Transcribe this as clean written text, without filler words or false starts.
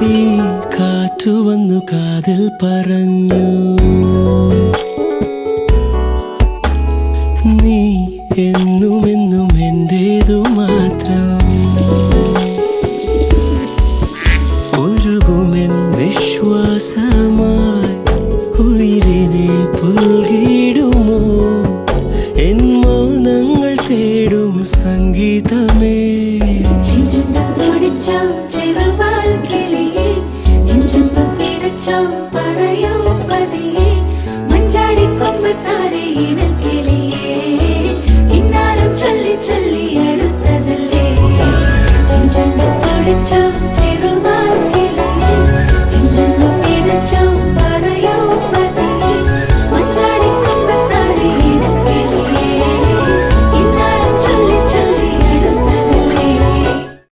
ഈ കാറ്റു വന്നു കാതിൽ പറഞ്ഞു, നീ എന്നുമെന്നും എന്റേതു മാത്രം. ഒഴുകുമെൻ നിശ്വാസമായി ഉയിരിനെ പുൽകിടുമോ എൻ മൗനങ്ങൾ തേടും സംഗീതമേ. ചെറുവാൽ കിളിയെ നെഞ്ചത്ത് പിടിച്ചോ